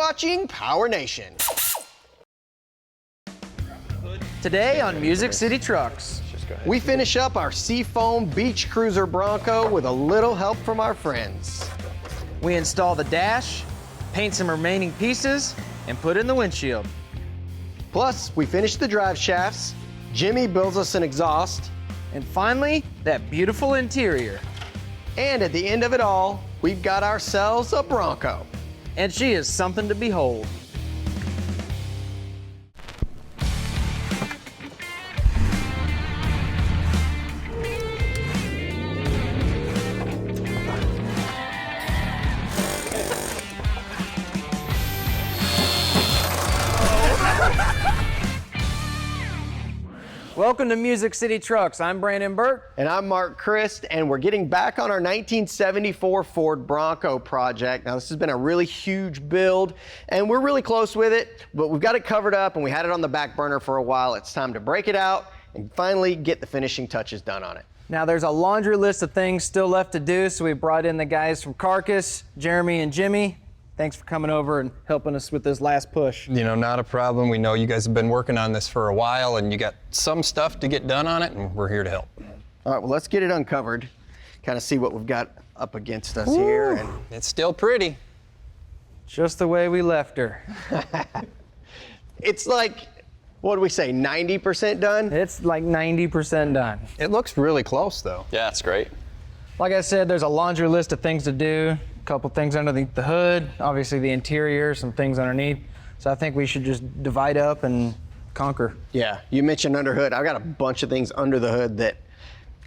watching PowerNation. Today on Music City Trucks, we finish up our Seafoam Beach Cruiser Bronco with a little help from our friends. we install the dash, paint some remaining pieces, and put in the windshield. Plus, we finish the drive shafts, Jimmy builds us an exhaust, And finally, that beautiful interior. and at the end of it all, we've got ourselves a Bronco. And she is something to behold. Welcome to Music City Trucks. I'm Brandon Burt. And I'm Mark Christ, and we're getting back on our 1974 Ford Bronco project. Now, this has been a really huge build, and we're really close with it, but we've got it covered up, and we had it on the back burner for a while. It's time to break it out and finally get the finishing touches done on it. Now there's a laundry list of things still left to do, so we brought in the guys from Carcass, Jeremy and Jimmy. Thanks for coming over and helping us with this last push. You know, not a problem. We know you guys have been working on this for a while and you got some stuff to get done on it, and we're here to help. All right, well, let's get it uncovered, kind of see what we've got up against us here. And It's still pretty. Just the way we left her. it's like, what do we say, 90% done? It's like 90% done. It looks really close though. Yeah, it's great. Like I said, there's a laundry list of things to do. A couple things underneath the hood, obviously the interior, some things underneath. So I think we should just divide up and conquer. Yeah, you mentioned under hood. I've got a bunch of things under the hood that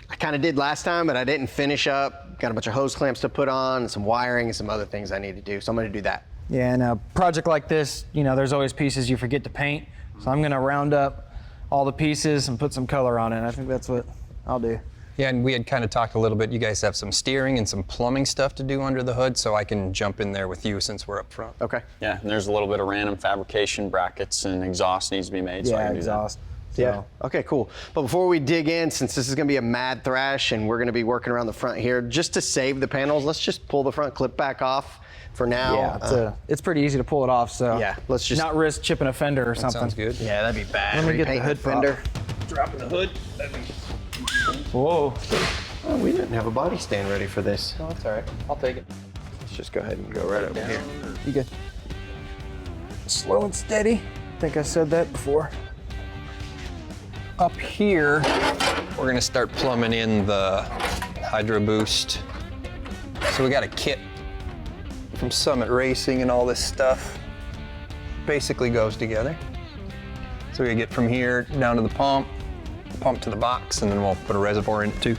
I kind of did last time, but I didn't finish up. Got a bunch of hose clamps to put on, and some wiring, and some other things I need to do. So I'm gonna do that. Yeah, and a project like this, you know, there's always pieces you forget to paint. So I'm gonna round up all the pieces and put some color on it. I think that's what I'll do. Yeah, and we had kind of talked a little bit. You guys have some steering and some plumbing stuff to do under the hood, so I can jump in there with you since we're up front. Okay. Yeah, and there's a little bit of random fabrication, brackets, and exhaust needs to be made. So I Yeah, can do exhaust. Yeah. Okay, cool. But before we dig in, since this is gonna be a mad thrash and we're gonna be working around the front here, just to save the panels, let's just pull the front clip back off for now. Yeah, it's pretty easy to pull it off, so Yeah, let's just- not risk chipping a fender or That something. sounds good. Yeah, that'd be bad. Let me get the Repainting hood prop. fender. Dropping the hood. Whoa. Oh, we didn't have a body stand ready for this. No, that's all right. I'll take it. Let's just go ahead and go right over here. You good? Slow and steady. I think I said that before. Up here, we're gonna start plumbing in the Hydro Boost. So we got a kit from Summit Racing and all this stuff. Basically goes together. So we get from here down to the pump to the box, and then we'll put a reservoir in it too.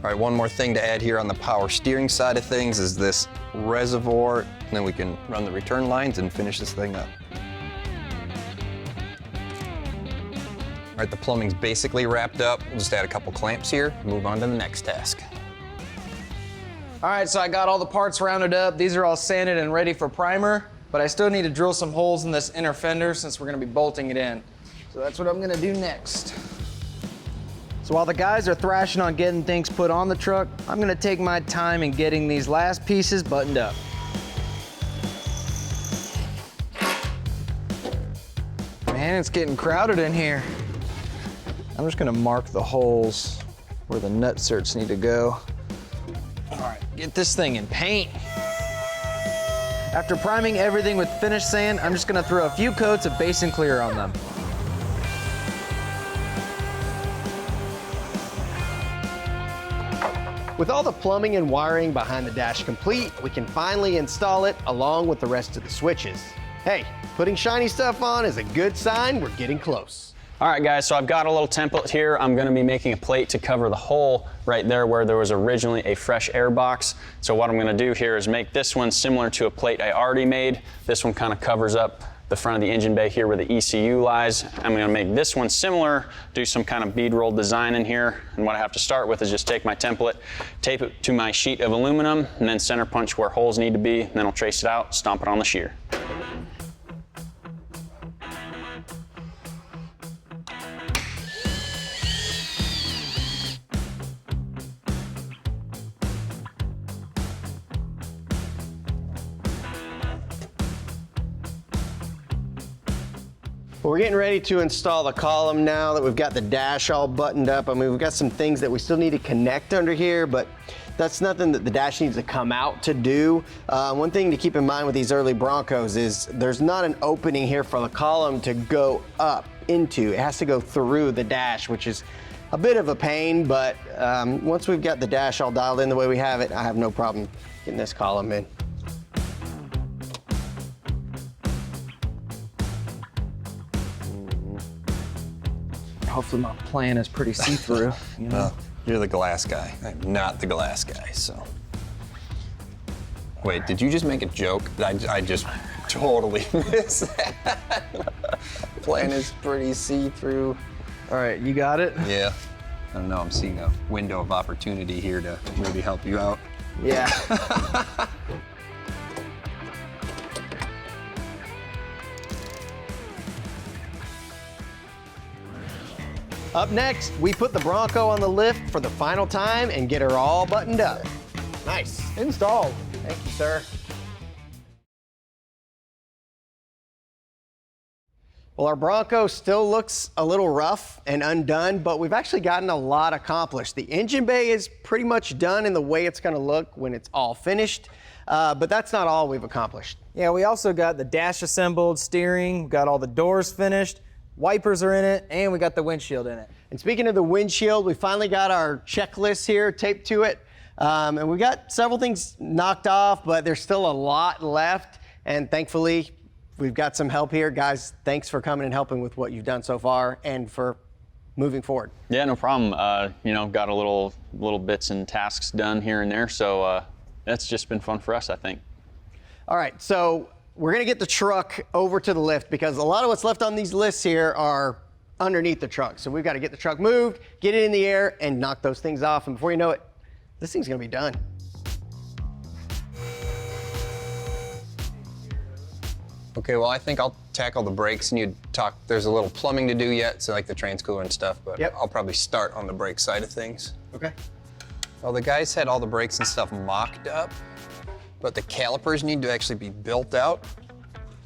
All right, one more thing to add here on the power steering side of things is this reservoir, and then we can run the return lines and finish this thing up. All right, the plumbing's basically wrapped up. We'll just add a couple clamps here, move on to the next task. All right, so I got all the parts rounded up. These are all sanded and ready for primer, but I still need to drill some holes in this inner fender since we're gonna be bolting it in. So that's what I'm gonna do next. So while the guys are thrashing on getting things put on the truck, I'm gonna take my time in getting these last pieces buttoned up. Man, it's getting crowded in here. I'm just gonna mark the holes where the nut certs need to go. All right, get this thing in paint. After priming everything with finished sand, I'm just gonna throw a few coats of base and clear on them. With all the plumbing and wiring behind the dash complete, we can finally install it along with the rest of the switches. Hey, putting shiny stuff on is a good sign we're getting close. All right, guys, so I've got a little template here. I'm gonna be making a plate to cover the hole right there where there was originally a fresh air box. So what I'm gonna do here is make this one similar to a plate I already made. This one kind of covers up the front of the engine bay here where the ECU lies. I'm gonna make this one similar, do some kind of bead roll design in here. And what I have to start with is just take my template, tape it to my sheet of aluminum, and then center punch where holes need to be. Then I'll trace it out, stomp it on the shear. Well, we're getting ready to install the column now that we've got the dash all buttoned up. I mean, we've got some things that we still need to connect under here, but that's nothing that the dash needs to come out to do. One thing to keep in mind with these early Broncos is there's not an opening here for the column to go up into. It has to go through the dash, which is a bit of a pain, but once we've got the dash all dialed in the way we have it, I have no problem getting this column in. Hopefully my plan is pretty see-through, you know? Well, you're the glass guy. I'm not the glass guy, so. Wait, did you just make a joke? I just totally missed that. Plan is pretty see-through. All right, you got it? Yeah. I don't know, I'm seeing a window of opportunity here to maybe help you out. Yeah. Up next, we put the Bronco on the lift for the final time and get her all buttoned up. Nice. Installed. Thank you, sir. Well, our Bronco still looks a little rough and undone, but we've actually gotten a lot accomplished. The engine bay is pretty much done in the way it's going to look when it's all finished, but that's not all we've accomplished. Yeah, we also got the dash assembled, steering, got all the doors finished, wipers are in it, and we got the windshield in it. And speaking of the windshield, we finally got our checklist here taped to it. And we got several things knocked off, but there's still a lot left. And thankfully, we've got some help here. Guys, thanks for coming and helping with what you've done so far and for moving forward. Yeah, no problem. You know, got a little bits and tasks done here and there. So that's just been fun for us, I think. All right, so we're gonna get the truck over to the lift because a lot of what's left on these lists here are underneath the truck. So we've got to get the truck moved, get it in the air, and knock those things off. And before you know it, this thing's gonna be done. Okay, well, I think I'll tackle the brakes and you talk, there's a little plumbing to do yet, so like the trains cooler and stuff, but Yep. I'll probably start on the brake side of things. Okay. Well, the guys had all the brakes and stuff mocked up, but the calipers need to actually be built out.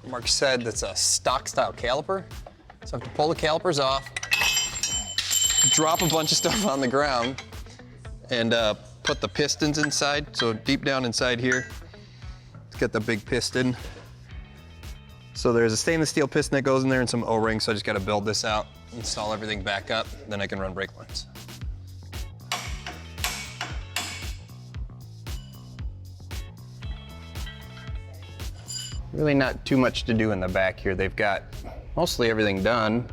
Mark said that's a stock style caliper, so I have to pull the calipers off, drop a bunch of stuff on the ground, and put the pistons inside. So deep down inside here, it's got the big piston. So there's a stainless steel piston that goes in there and some O-rings, so I just gotta build this out, install everything back up, then I can run brake lines. Really not too much to do in the back here. They've got mostly everything done.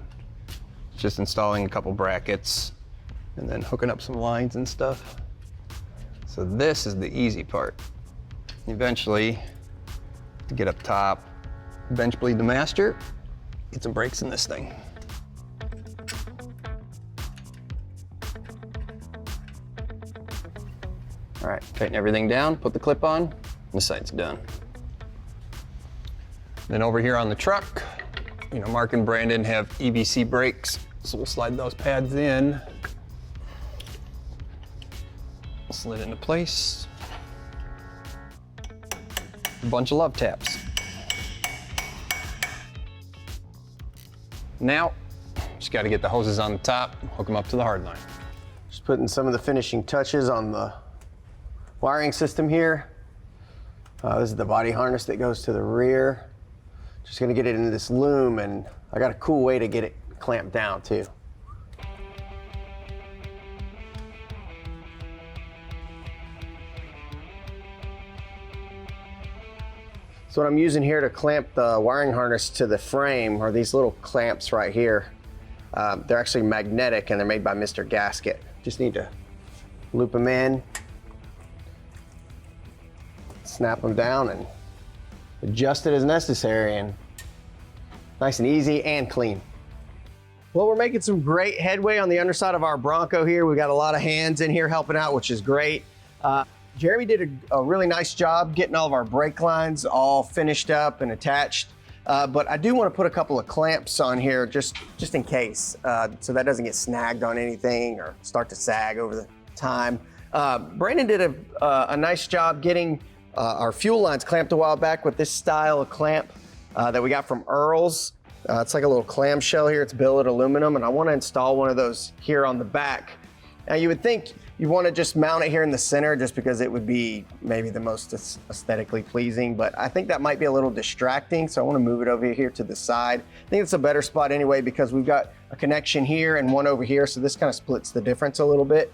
Just installing a couple brackets and then hooking up some lines and stuff. So this is the easy part. Eventually, to get up top, bench bleed the master, get some brakes in this thing. All right, tighten everything down, put the clip on, and the side's done. Then over here on the truck, you know, Mark and Brandon have EBC brakes, so we'll slide those pads in. Slid into place. A bunch of love taps. Now, just got to get the hoses on the top, hook them up to the hard line. Just putting some of the finishing touches on the wiring system here. This is the body harness that goes to the rear. Just gonna get it into this loom, and I got a cool way to get it clamped down too. So what I'm using here to clamp the wiring harness to the frame are these little clamps right here. They're actually magnetic and they're made by Mr. Gasket. Just need to loop them in, snap them down, and adjust it as necessary, and nice and easy and clean. Well, we're making some great headway on the underside of our Bronco here. We've got a lot of hands in here helping out, which is great. Jeremy did a really nice job getting all of our brake lines all finished up and attached. But I do want to put a couple of clamps on here just in case, so that doesn't get snagged on anything or start to sag over the time. Brandon did a nice job getting our fuel lines clamped a while back with this style of clamp that we got from Earl's. It's like a little clamshell here. It's billet aluminum, and I want to install one of those here on the back. Now you would think you want to just mount it here in the center just because it would be maybe the most aesthetically pleasing, but I think that might be a little distracting, so I want to move it over here to the side. I think it's a better spot anyway because we've got a connection here and one over here, so this kind of splits the difference a little bit.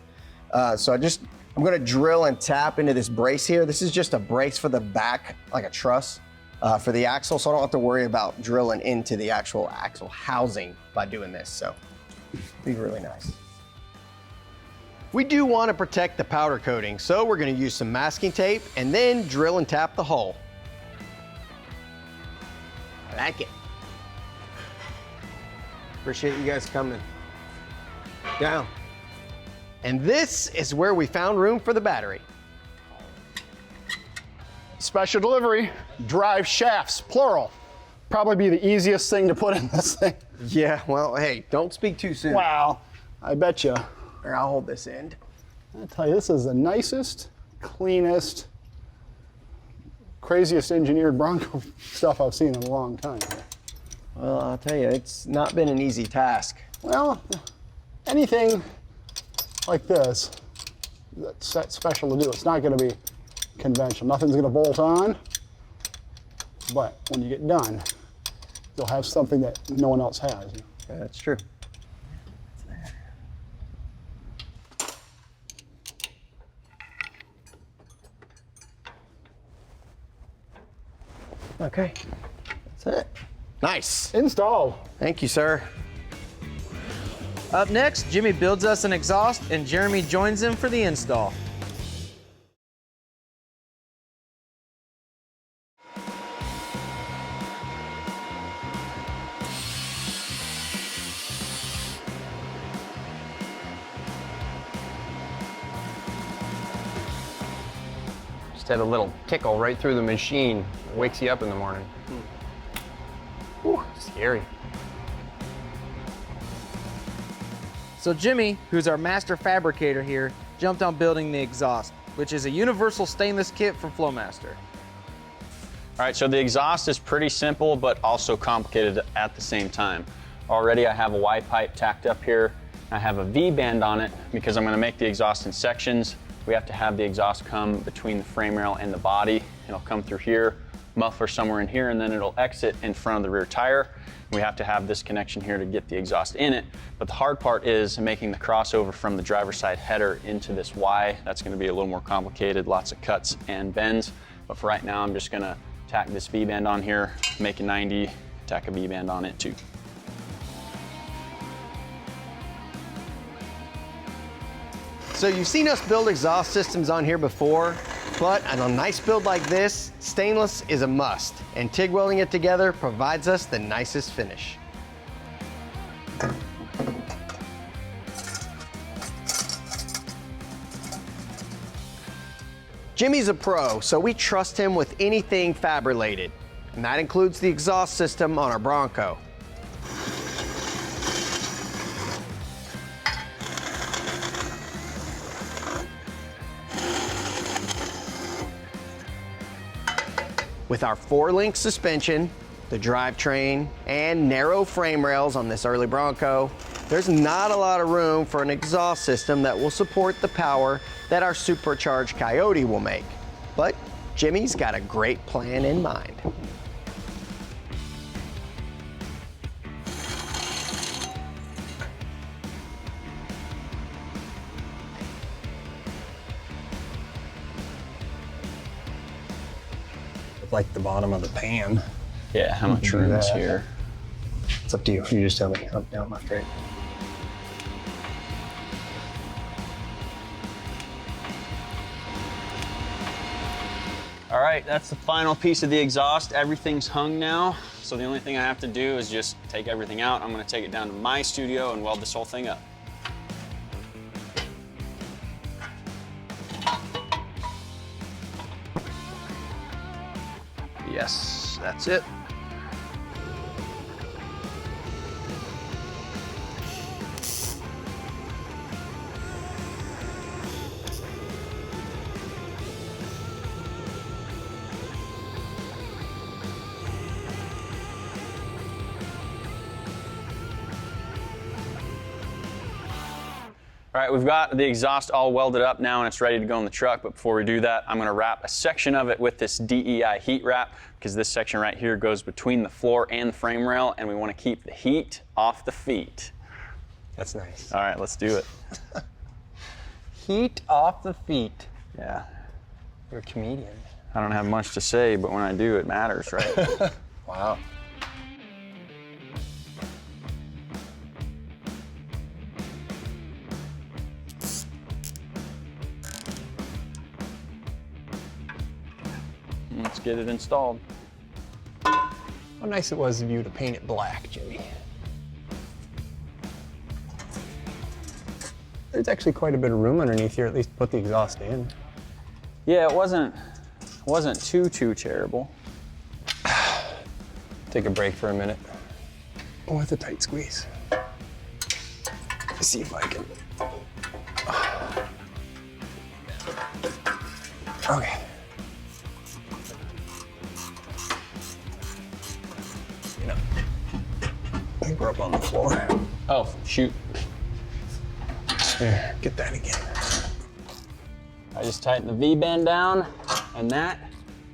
So I'm going to drill and tap into this brace here. This is just a brace for the back, like a truss for the axle, so I don't have to worry about drilling into the actual axle housing by doing this, so it'll be really nice. We do want to protect the powder coating, so we're going to use some masking tape and then drill and tap the hole. I like it. Appreciate you guys coming down. And this is where we found room for the battery. Special delivery, drive shafts, plural. Probably be the easiest thing to put in this thing. Yeah, well, hey, don't speak too soon. Wow, I bet you. Or I'll hold this end. I'll tell you, this is the nicest, cleanest, craziest engineered Bronco stuff I've seen in a long time. Well, I'll tell you, it's not been an easy task. Well, anything like this that's special to do. It's not going to be conventional. Nothing's going to bolt on, but when you get done, you'll have something that no one else has. Yeah, that's true. Okay, that's it. Nice. Install. Thank you, sir. Up next, Jimmy builds us an exhaust and Jeremy joins him for the install. Just had a little tickle right through the machine. Wakes you up in the morning. Whew, scary. So Jimmy, who's our master fabricator here, jumped on building the exhaust, which is a universal stainless kit from Flowmaster. All right, so the exhaust is pretty simple, but also complicated at the same time. Already I have a Y pipe tacked up here. I have a V-band on it because I'm gonna make the exhaust in sections. We have to have the exhaust come between the frame rail and the body. It'll come through here, muffler somewhere in here, and then it'll exit in front of the rear tire. We have to have this connection here to get the exhaust in it. But the hard part is making the crossover from the driver's side header into this Y. That's gonna be a little more complicated, lots of cuts and bends. But for right now, I'm just gonna tack this V-band on here, make a 90, tack a V-band on it too. So you've seen us build exhaust systems on here before, but on a nice build like this, stainless is a must, and TIG welding it together provides us the nicest finish. Jimmy's a pro, so we trust him with anything fab related, and that includes the exhaust system on our Bronco. With our 4-link suspension, the drivetrain, and narrow frame rails on this early Bronco, there's not a lot of room for an exhaust system that will support the power that our supercharged Coyote will make. But Jimmy's got a great plan in mind. Like the bottom of the pan. Yeah, how much room is here? It's up to you. You just tell me. Up, down, left, right. All right, that's the final piece of the exhaust. Everything's hung now. So the only thing I have to do is just take everything out. I'm gonna take it down to my studio and weld this whole thing up. Yes, that's it. All right, we've got the exhaust all welded up now and it's ready to go in the truck, but before we do that, I'm gonna wrap a section of it with this DEI heat wrap, because this section right here goes between the floor and the frame rail, and we wanna keep the heat off the feet. That's nice. All right, let's do it. Heat off the feet. Yeah, You're a comedian. I don't have much to say, but when I do, it matters, right? Wow. Let's get it installed. How nice it was of you to paint it black, Jimmy. There's actually quite a bit of room underneath here, at least put the exhaust in. Yeah, it wasn't too terrible. Take a break for a minute. Oh, it's a tight squeeze. Let's see if I can. Okay. No. I think we're up on the floor. Oh, shoot. Here, get that again. I just tightened the V-bend down, and that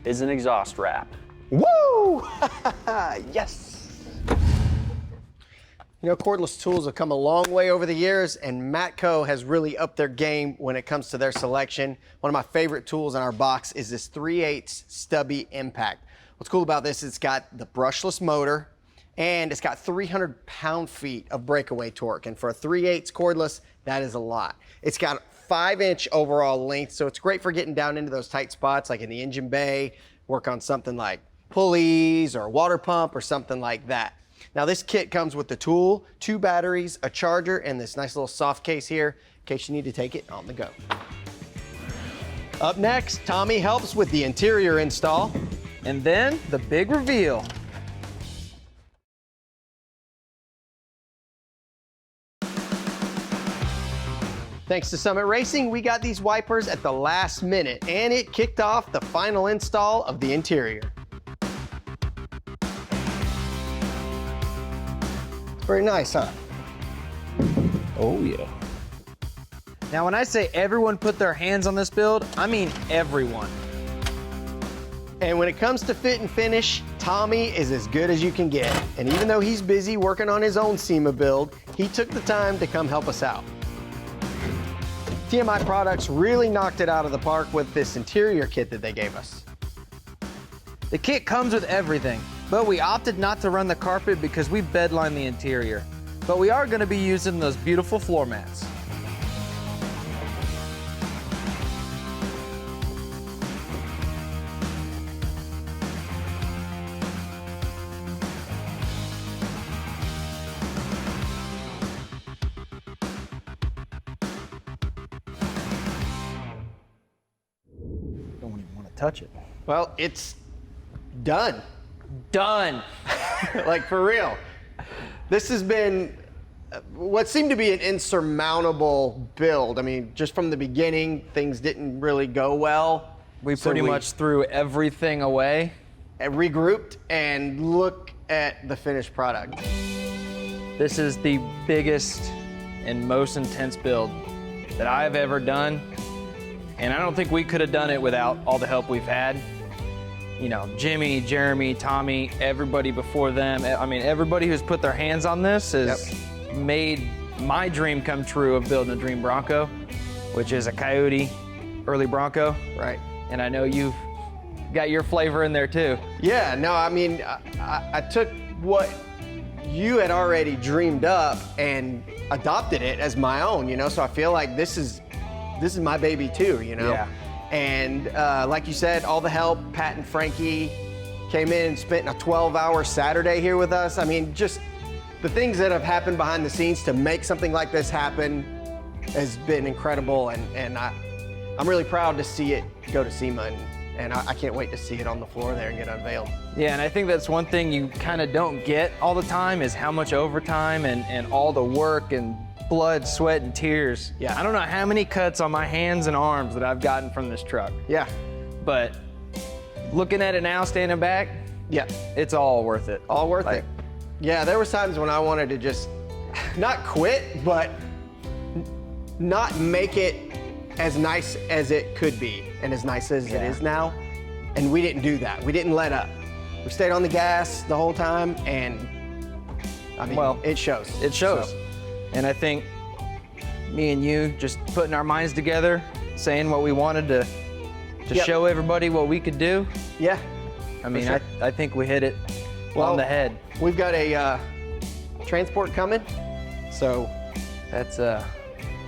is an exhaust wrap. Woo! Yes! You know, cordless tools have come a long way over the years, and Matco has really upped their game when it comes to their selection. One of my favorite tools in our box is this 3/8 stubby impact. What's cool about this is it's got the brushless motor, and it's got 300 pound-feet of breakaway torque. And for a 3/8 cordless, that is a lot. It's got 5-inch overall length, so it's great for getting down into those tight spots like in the engine bay, work on something like pulleys or a water pump or something like that. Now this kit comes with the tool, 2 batteries, a charger, and this nice little soft case here in case you need to take it on the go. Up next, Tommy helps with the interior install. And then the big reveal. Thanks to Summit Racing, we got these wipers at the last minute, and it kicked off the final install of the interior. It's very nice, huh? Oh yeah. Now when I say everyone put their hands on this build, I mean everyone. And when it comes to fit and finish, Tommy is as good as you can get. And even though he's busy working on his own SEMA build, he took the time to come help us out. TMI Products really knocked it out of the park with this interior kit that they gave us. The kit comes with everything, but we opted not to run the carpet because we bedlined the interior. But we are going to be using those beautiful floor mats. Don't even want to touch it. Well, it's done. Done. Like, for real. This has been what seemed to be an insurmountable build. I mean, just from the beginning, things didn't really go well. We pretty much threw everything away. Regrouped and look at the finished product. This is the biggest and most intense build that I've ever done. And I don't think we could have done it without all the help we've had. You know, Jimmy, Jeremy, Tommy, everybody before them. I mean, everybody who's put their hands on this has made my dream come true of building a dream Bronco, which is a Coyote early Bronco. Right. And I know you've got your flavor in there too. Yeah, no, I mean, I took what you had already dreamed up and adopted it as my own, you know, so I feel like this is my baby too, you know? Yeah. And like you said, all the help, Pat and Frankie came in and spent a 12-hour Saturday here with us. I mean, just the things that have happened behind the scenes to make something like this happen has been incredible, and I'm really proud to see it go to SEMA, and I can't wait to see it on the floor there and get unveiled. Yeah, and I think that's one thing you kind of don't get all the time is how much overtime and all the work and blood, sweat, and tears. Yeah. I don't know how many cuts on my hands and arms that I've gotten from this truck. Yeah. But looking at it now, standing back, Yeah. it's all worth it. All worth it. Yeah, there was times when I wanted to just not quit, but not make it as nice as it could be and as nice as it is now. And we didn't do that. We didn't let up. We stayed on the gas the whole time, and I mean, Well, it shows. It shows. So, And I think me and you just putting our minds together, saying what we wanted to Yep. show everybody what we could do. yeah. I mean, sure. I think we hit it on the head. We've got a transport coming, so That's I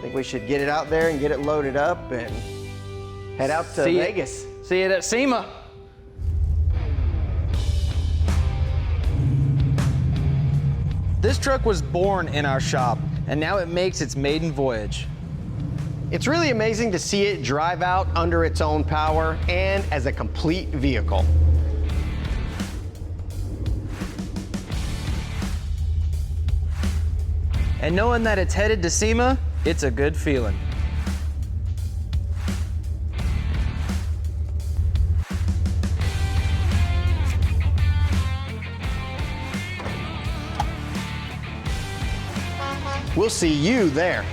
think we should get it out there and get it loaded up and head out to See it. Vegas. see it at SEMA. This truck was born in our shop, and now it makes its maiden voyage. It's really amazing to see it drive out under its own power and as a complete vehicle. And knowing that it's headed to SEMA, it's a good feeling. We'll see you there.